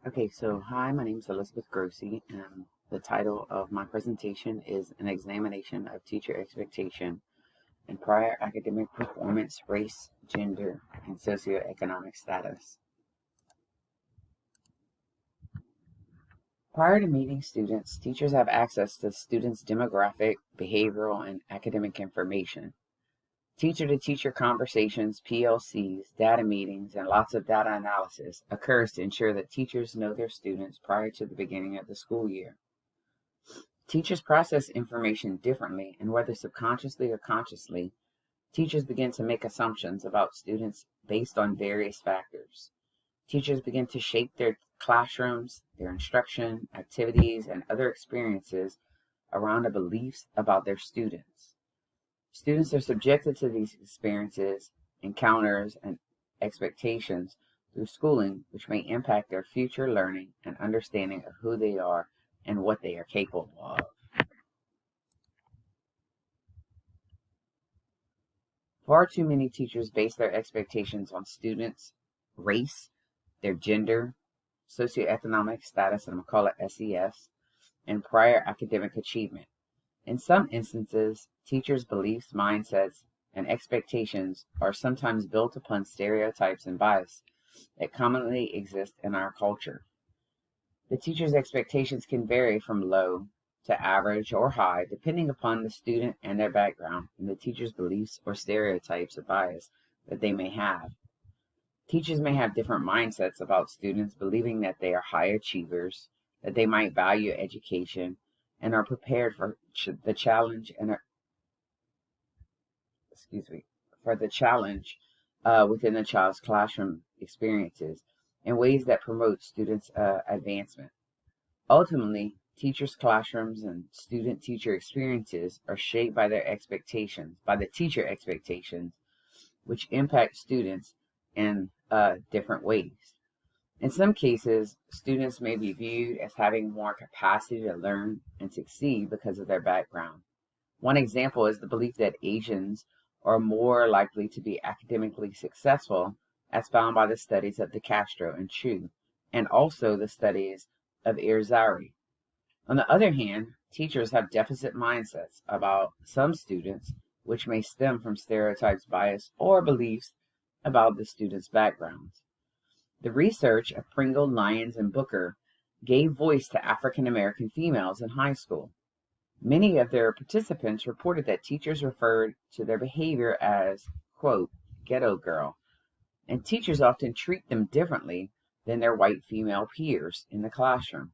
Okay, so hi, my name is Elizabeth Grossi, and the title of my presentation is An Examination of Teacher Expectation and Prior Academic Performance, Race, Gender, and Socioeconomic Status. Prior to meeting students, teachers have access to students' demographic, behavioral, and academic information. Teacher-to-teacher conversations, PLCs, data meetings, and lots of data analysis occurs to ensure that teachers know their students prior to the beginning of the school year. Teachers process information differently, and whether subconsciously or consciously, teachers begin to make assumptions about students based on various factors. Teachers begin to shape their classrooms, their instruction, activities, and other experiences around the beliefs about their students. Students are subjected to these experiences, encounters, and expectations through schooling, which may impact their future learning and understanding of who they are and what they are capable of. Far too many teachers base their expectations on students' race, their gender, socioeconomic status, and I'm going to call it SES, and prior academic achievement. In some instances, teachers' beliefs, mindsets, and expectations are sometimes built upon stereotypes and bias that commonly exist in our culture. The teacher's expectations can vary from low to average or high, depending upon the student and their background, and the teacher's beliefs or stereotypes of bias that they may have. Teachers may have different mindsets about students, believing that they are high achievers, that they might value education, and are prepared for the challenge within the child's classroom experiences in ways that promote students' advancement. Ultimately, teachers' classrooms and student-teacher experiences are shaped by the teacher expectations, which impact students in different ways. In some cases, students may be viewed as having more capacity to learn and succeed because of their background. One example is the belief that Asians are more likely to be academically successful, as found by the studies of DeCastro and Chu, and also the studies of Irizarry. On the other hand, teachers have deficit mindsets about some students, which may stem from stereotypes, bias, or beliefs about the students' backgrounds. The research of Pringle, Lyons, and Booker gave voice to African American females in high school. Many of their participants reported that teachers referred to their behavior as, quote, ghetto girl, and teachers often treat them differently than their white female peers in the classroom.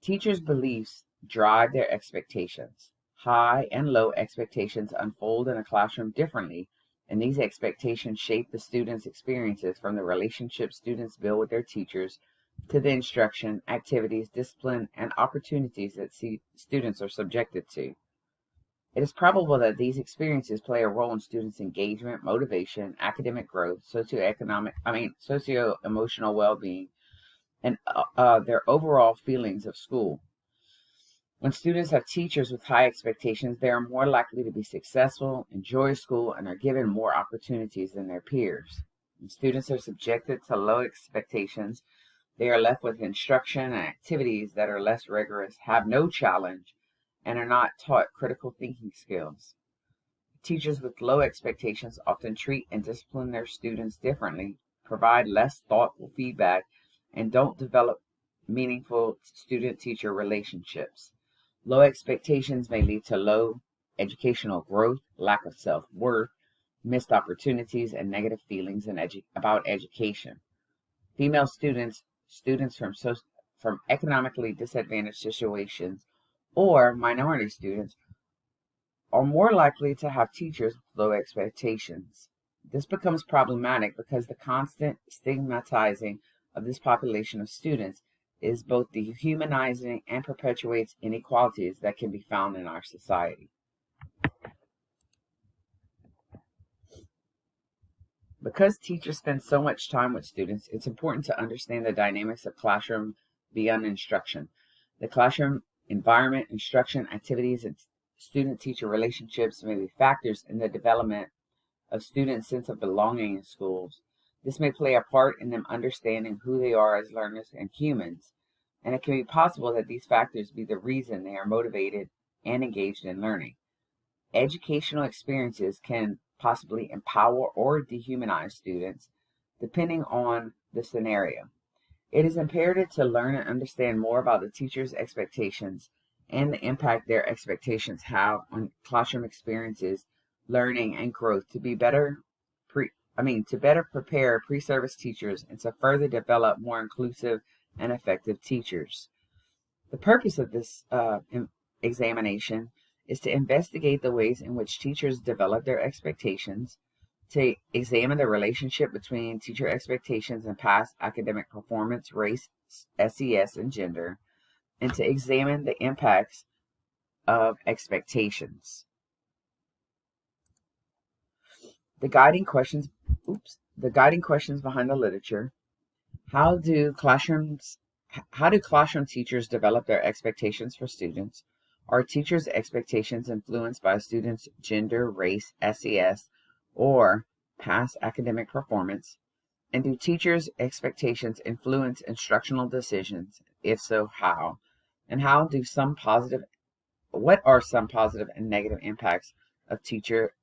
Teachers' beliefs drive their expectations. High and low expectations unfold in a classroom differently, and these expectations shape the students' experiences from the relationships students build with their teachers to the instruction, activities, discipline, and opportunities that students are subjected to. It is probable that these experiences play a role in students' engagement, motivation, academic growth, socio-emotional well-being, and their overall feelings of school. When students have teachers with high expectations, they are more likely to be successful, enjoy school, and are given more opportunities than their peers. When students are subjected to low expectations, they are left with instruction and activities that are less rigorous, have no challenge, and are not taught critical thinking skills. Teachers with low expectations often treat and discipline their students differently, provide less thoughtful feedback, and don't develop meaningful student-teacher relationships. Low expectations may lead to low educational growth, lack of self-worth, missed opportunities, and negative feelings about education. Female students from economically disadvantaged situations, or minority students are more likely to have teachers with low expectations. This becomes problematic because the constant stigmatizing of this population of students is both dehumanizing and perpetuates inequalities that can be found in our society. Because teachers spend so much time with students, it's important to understand the dynamics of classroom beyond instruction. The classroom environment, instruction, activities, and student-teacher relationships may be factors in the development of students' sense of belonging in schools. This may play a part in them understanding who they are as learners and humans, and it can be possible that these factors be the reason they are motivated and engaged in learning. Educational experiences can possibly empower or dehumanize students, depending on the scenario. It is imperative to learn and understand more about the teacher's expectations and the impact their expectations have on classroom experiences, learning, and growth to be better to better prepare pre-service teachers and to further develop more inclusive and effective teachers. The purpose of this examination is to investigate the ways in which teachers develop their expectations, to examine the relationship between teacher expectations and past academic performance, race, SES, and gender, and to examine the impacts of expectations. The guiding questions behind the literature. How do classroom teachers develop their expectations for students? Are teachers' expectations influenced by a student's gender, race, SES, or past academic performance? And do teachers' expectations influence instructional decisions? If so, how? And what are some positive and negative impacts of teacher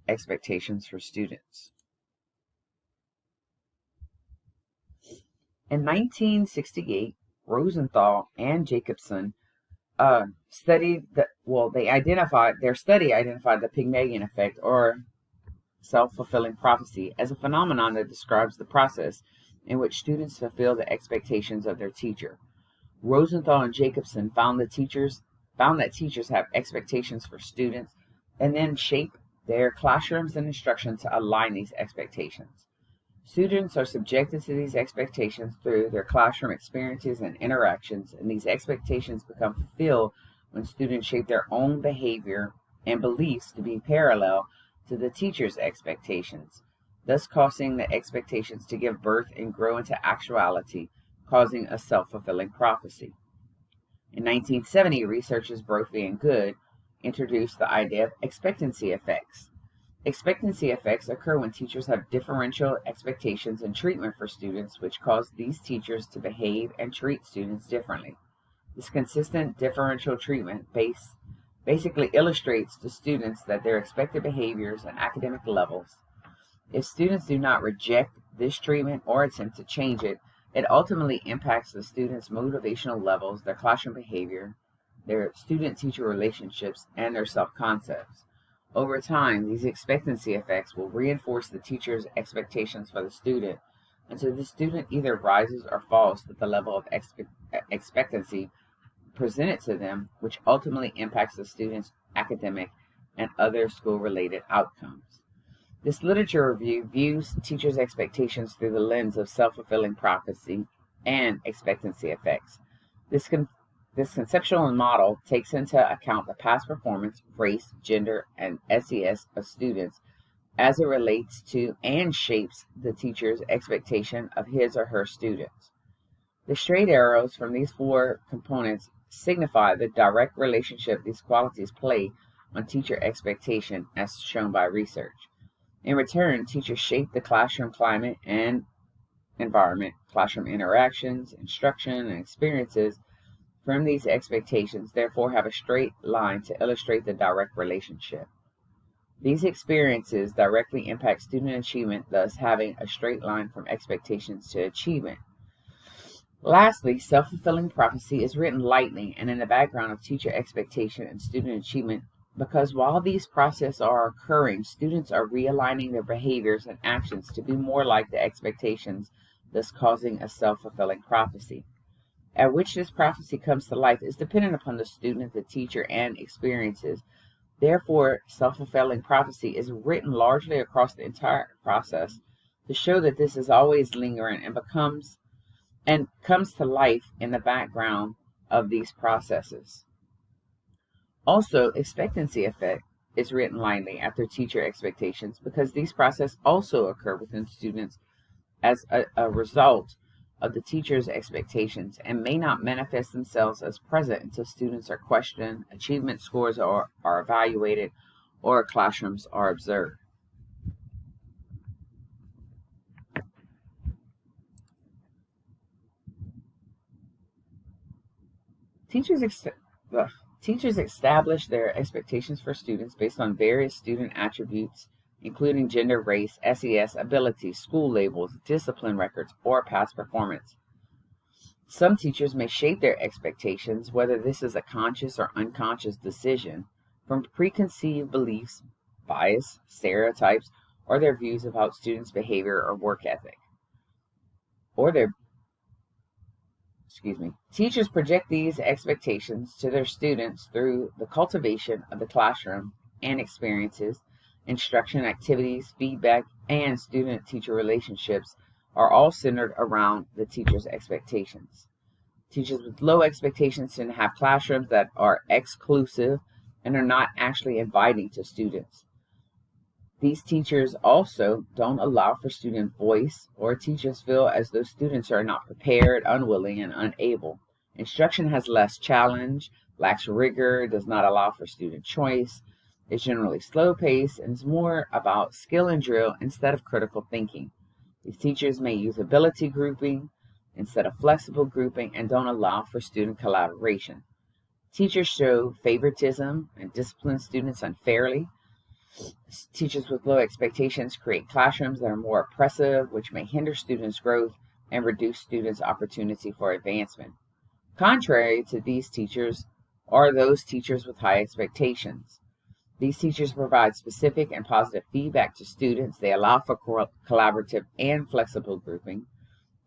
expectations for students? In 1968, Rosenthal and Jacobson identified the Pygmalion effect, or self-fulfilling prophecy, as a phenomenon that describes the process in which students fulfill the expectations of their teacher. Rosenthal and Jacobson found that teachers have expectations for students and then shape their classrooms and instruction to align these expectations. Students are subjected to these expectations through their classroom experiences and interactions, and these expectations become fulfilled when students shape their own behavior and beliefs to be parallel to the teacher's expectations, thus causing the expectations to give birth and grow into actuality, causing a self-fulfilling prophecy. In 1970, researchers Brophy and Good introduced the idea of expectancy effects. Expectancy effects occur when teachers have differential expectations and treatment for students, which cause these teachers to behave and treat students differently. This consistent differential treatment basically illustrates to students that their expected behaviors and academic levels. If students do not reject this treatment or attempt to change it, it ultimately impacts the students' motivational levels, their classroom behavior, their student-teacher relationships, and their self-concepts. Over time, these expectancy effects will reinforce the teacher's expectations for the student until the student either rises or falls to the level of expectancy presented to them, which ultimately impacts the student's academic and other school-related outcomes. This literature review views teachers' expectations through the lens of self-fulfilling prophecy and expectancy effects. This conceptual model takes into account the past performance, race, gender, and SES of students as it relates to and shapes the teacher's expectation of his or her students. The straight arrows from these four components signify the direct relationship these qualities play on teacher expectation, as shown by research. In return, teachers shape the classroom climate and environment, classroom interactions, instruction, and experiences from these expectations, therefore have a straight line to illustrate the direct relationship. These experiences directly impact student achievement, thus having a straight line from expectations to achievement. Lastly, self-fulfilling prophecy is written lightly and in the background of teacher expectation and student achievement because while these processes are occurring, students are realigning their behaviors and actions to be more like the expectations, thus causing a self-fulfilling prophecy. At which this prophecy comes to life is dependent upon the student, the teacher, and experiences. Therefore, self-fulfilling prophecy is written largely across the entire process to show that this is always lingering and comes to life in the background of these processes. Also, expectancy effect is written lightly after teacher expectations because these processes also occur within students as a result of the teacher's expectations and may not manifest themselves as present until students are questioned, achievement scores are evaluated, or classrooms are observed. Teachers, teachers establish their expectations for students based on various student attributes, including gender, race, SES, abilities, school labels, discipline records, or past performance. Some teachers may shape their expectations, whether this is a conscious or unconscious decision, from preconceived beliefs, bias, stereotypes, or their views about students' behavior or work ethic. Teachers project these expectations to their students through the cultivation of the classroom and experiences. Instruction activities, feedback, and student-teacher relationships are all centered around the teacher's expectations. Teachers with low expectations tend to have classrooms that are exclusive and are not actually inviting to students. These teachers also don't allow for student voice, or teachers feel as though students are not prepared, unwilling, and unable. Instruction has less challenge, lacks rigor, does not allow for student choice, is generally slow-paced, and is more about skill and drill instead of critical thinking. These teachers may use ability grouping instead of flexible grouping and don't allow for student collaboration. Teachers show favoritism and discipline students unfairly. Teachers with low expectations create classrooms that are more oppressive, which may hinder students' growth and reduce students' opportunity for advancement. Contrary to these teachers are those teachers with high expectations. These teachers provide specific and positive feedback to students. They allow for collaborative and flexible grouping.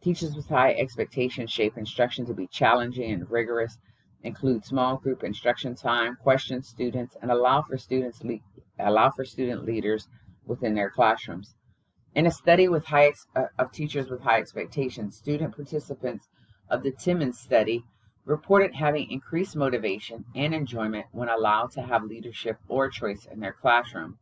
Teachers with high expectations shape instruction to be challenging and rigorous, include small group instruction time, question students, and allow for student leaders within their classrooms. In a study with of teachers with high expectations, student participants of the Timmons study reported having increased motivation and enjoyment when allowed to have leadership or choice in their classroom.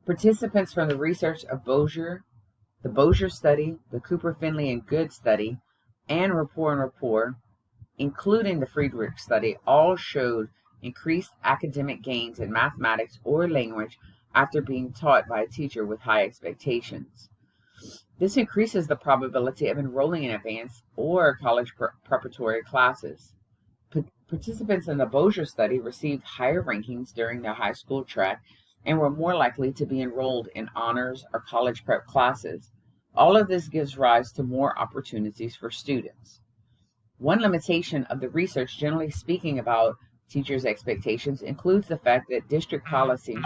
Participants from the research of the Bossier study, the Cooper, Finley, and Good study, and Rapport, including the Friedrich study, all showed increased academic gains in mathematics or language after being taught by a teacher with high expectations. This increases the probability of enrolling in advanced or college preparatory classes. Participants in the Bossier study received higher rankings during their high school track and were more likely to be enrolled in honors or college prep classes. All of this gives rise to more opportunities for students. One limitation of the research, generally speaking, about teachers' expectations includes the fact that district policy and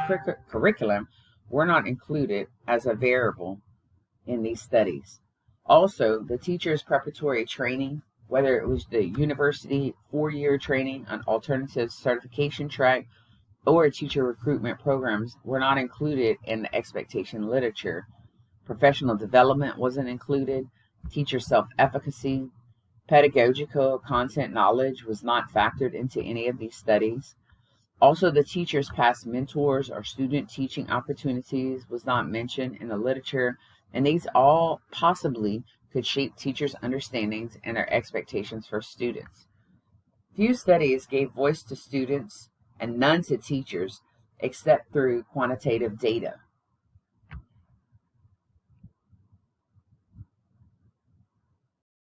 curriculum were not included as a variable in these studies. Also, the teacher's preparatory training, whether it was the university 4-year training, an alternative certification track, or teacher recruitment programs, were not included in the expectation literature. Professional development wasn't included. Teacher self-efficacy, pedagogical content knowledge was not factored into any of these studies. Also, the teacher's past mentors or student teaching opportunities was not mentioned in the literature, and these all possibly could shape teachers' understandings and their expectations for students. Few studies gave voice to students and none to teachers except through quantitative data.